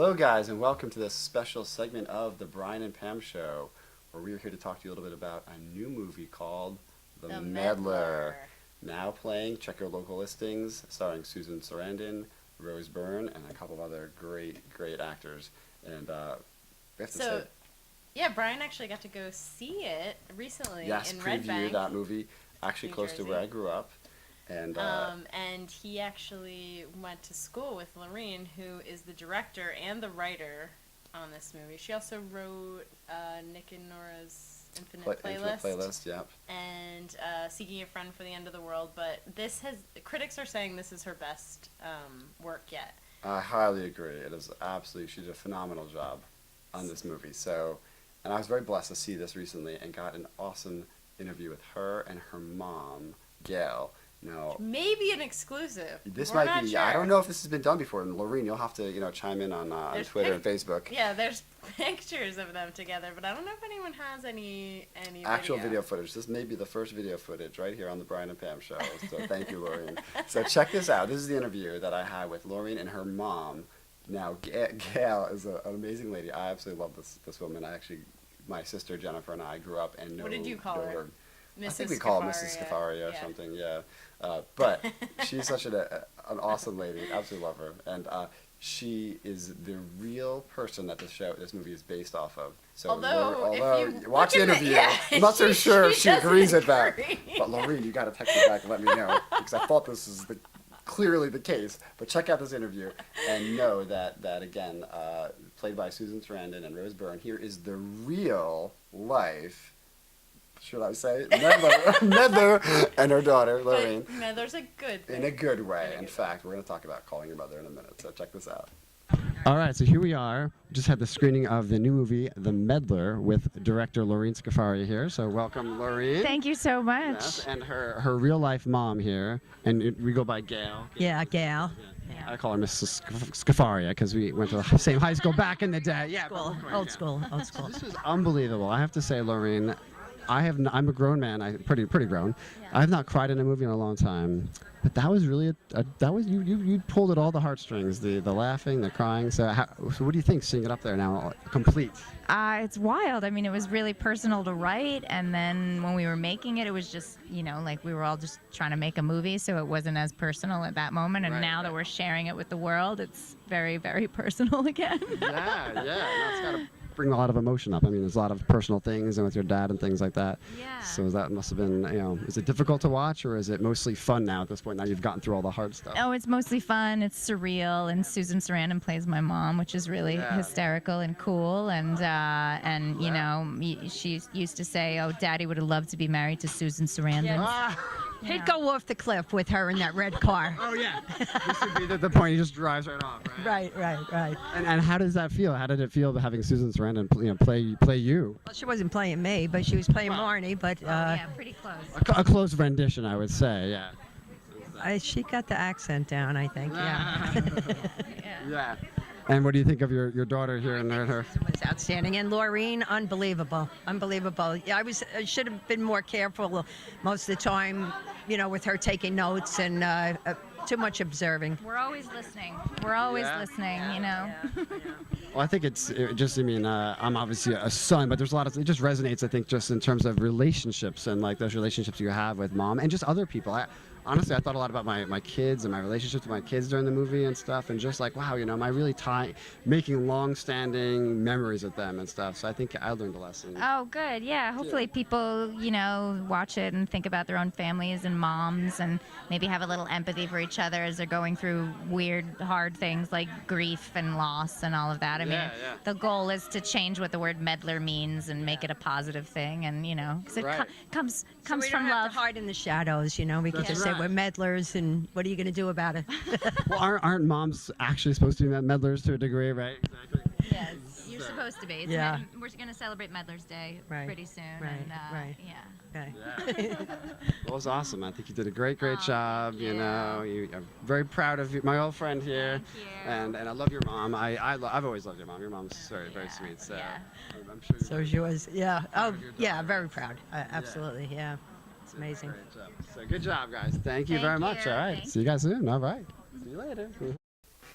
Hello, guys, and welcome to this special segment of the Brian and Pam Show, where we are here to talk to you a little bit about a new movie called The Meddler. Now playing, check your local listings, starring Susan Sarandon, Rose Byrne, and a couple of other great actors. And we have to say, yeah, Brian actually got to go see it recently in Red Bank. Yes, preview that movie, actually New close Jersey. to where I grew up. And he actually went to school with Lorene, who is the director and the writer on this movie. She also wrote Nick and Nora's Infinite Playlist, yep. And Seeking a Friend for the End of the World. But critics are saying this is her best work yet. I highly agree. It is absolutely, she did a phenomenal job on this movie. So, and I was very blessed to see this recently and got an awesome interview with her and her mom, Gail. No. Maybe an exclusive. This We're might be. not sure. I don't know if this has been done before. And Lorene, you'll have to chime in on Twitter and Facebook. Yeah, there's pictures of them together, but I don't know if anyone has any actual video footage. This may be the first video footage right here on the Brian and Pam Show. So thank you, Lorene. So check this out. This is the interview that I had with Lorene and her mom. Now, Gail is an amazing lady. I absolutely love this woman. My sister Jennifer and I grew up and know. What did you call her? I think we call her Mrs. Scafaria or something, yeah. But she's such an awesome lady. Absolutely love her. And she is the real person that this movie is based off of. So although if you watch the interview, I'm not so sure if she agrees with that. But Lorene, you got to text me back and let me know, because I thought this is clearly the case. But check out this interview and know that again, played by Susan Sarandon and Rose Byrne, here is the real life. Should I say Meddler and her daughter Lorene. But Meddler's a good thing. In a good way. In fact, we're going to talk about calling your mother in a minute. So check this out. All right, so here we are. We just had the screening of the new movie, The Meddler, with director Lorene Scafaria here. So welcome, Lorene. Thank you so much. Yes, and her real-life mom here. And we go by Gail. Yeah, Gail. Yeah. I call her Mrs. Scafaria because we went to the same high school back in the day. Yeah, Old school. This was unbelievable. I have to say, Lorene, I'm a grown man. Pretty grown. Yeah. I have not cried in a movie in a long time, but that was really you pulled at all the heartstrings, the laughing, the crying. So what do you think seeing it up there now, complete? It's wild. I mean, it was really personal to write, and then when we were making it, it was just like we were all just trying to make a movie, so it wasn't as personal at that moment. And now that we're sharing it with the world, it's very, very personal again. Yeah. No, it's gotta bring a lot of emotion up. I mean, there's a lot of personal things and with your dad and things like that. Yeah. So that must have been, is it difficult to watch, or is it mostly fun now at this point? Now you've gotten through all the hard stuff. Oh, it's mostly fun. It's surreal, and Susan Sarandon plays my mom, which is really hysterical and cool. And she used to say, "Oh, Daddy would have loved to be married to Susan Sarandon." Yeah. He'd go off the cliff with her in that red car. Oh, yeah. This would be the point. He just drives right off, right? Right. And how does that feel? How did it feel having Susan Sarandon play you? Well, she wasn't playing me, but she was playing Marnie. But yeah, pretty close. A close rendition, I would say, yeah. She got the accent down, I think, yeah. Yeah. And what do you think of your daughter here and her? Susan was outstanding, and Lorene, unbelievable. Yeah, I should have been more careful most of the time, with her taking notes and too much observing. We're always listening. Well, I think I'm obviously a son, but there's a lot of, it just resonates, I think, just in terms of relationships and like those relationships you have with mom and just other people. Honestly, I thought a lot about my kids and my relationships with my kids during the movie and stuff, and just like, wow, am I really making long-standing memories with them and stuff? So I think I learned a lesson. Oh, good. Yeah. Hopefully people, watch it and think about their own families and moms, and maybe have a little empathy for each other as they're going through weird, hard things like grief and loss and all of that. I mean, the goal is to change what the word meddler means and make it a positive thing, and because it comes so we from don't love. have to hide in the shadows, we can just say we're meddlers, and what are you going to do about it? Well, aren't moms actually supposed to be meddlers to a degree, right? Exactly. Yes, you're supposed to be. We're going to celebrate Meddler's Day pretty soon. Right. Yeah. Well, it was awesome. I think you did a great job. I'm very proud of you, my old friend here. Thank you. And I love your mom. I've always loved your mom. Your mom's very sweet. So I'm sure. So is yours. Yeah. Oh, yeah. Very proud. Absolutely. Yeah. It's amazing. Great job. So good job, guys. Thank you very much. All right. See you guys soon. All right. See you later.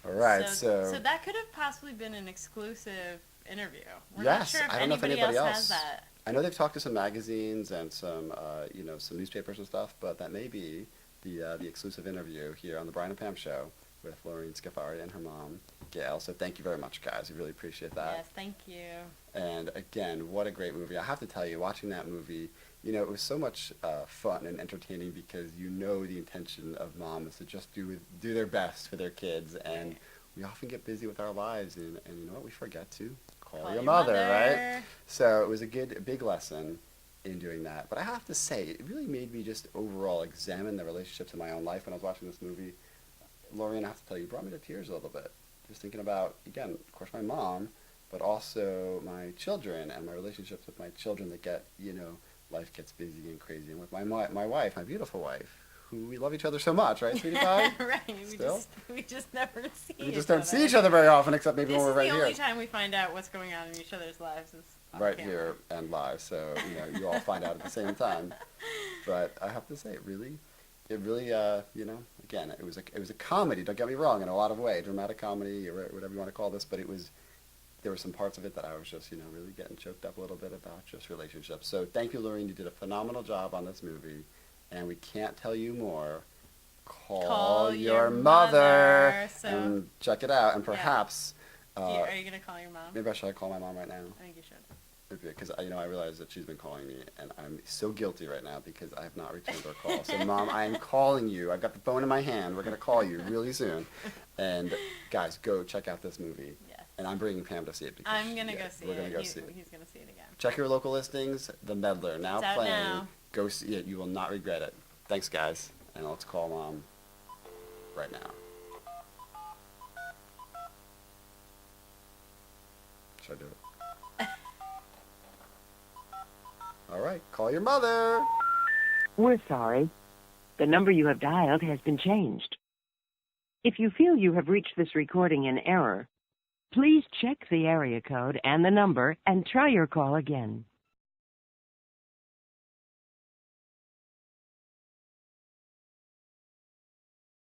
All right, so that could have possibly been an exclusive interview. We're yes, not sure if I don't know if anybody else has that. I know they've talked to some magazines and some, some newspapers and stuff, but that may be the exclusive interview here on the Brian Pam Show with Lorene Scafaria and her mom, Gail. So thank you very much, guys. We really appreciate that. Yes, thank you. And again, what a great movie. I have to tell you, watching that movie, it was so much fun and entertaining because the intention of mom is to just do their best for their kids, and we often get busy with our lives, and you know what? We forget to call your mother, right? So it was a big lesson in doing that. But I have to say, it really made me just overall examine the relationships in my own life when I was watching this movie. Lorene, I have to tell you, brought me to tears a little bit. Just thinking about, again, of course, my mom, but also my children and my relationships with my children that get, life gets busy and crazy. And with my wife, my beautiful wife, who we love each other so much, right, sweetie pie? Right. We just never see each other. We just don't see each other very often, except maybe when we're right here. This is the only time we find out what's going on in each other's lives is right camera. here and live. So, you all find out at the same time. But I have to say, it really, again, it was a comedy. Don't get me wrong, in a lot of ways, dramatic comedy or whatever you want to call this. But there were some parts of it that I was just, really getting choked up a little bit about just relationships. So thank you, Lorene. You did a phenomenal job on this movie, and we can't tell you more. Call your mother and check it out, and perhaps. Are you gonna call your mom? Maybe I should call my mom right now. I think you should. Because I realize that she's been calling me, and I'm so guilty right now because I have not returned her call. So, Mom, I am calling you. I've got the phone in my hand. We're gonna call you really soon. And guys, go check out this movie. Yes. And I'm bringing Pam to see it because I'm gonna go see it. We're gonna go see it. He's gonna see it again. Check your local listings. The Meddler now It's out playing. now. Go see it. You will not regret it. Thanks, guys. And let's call Mom right now. Should I do it? All right, call your mother. We're sorry. The number you have dialed has been changed. If you feel you have reached this recording in error, please check the area code and the number and try your call again.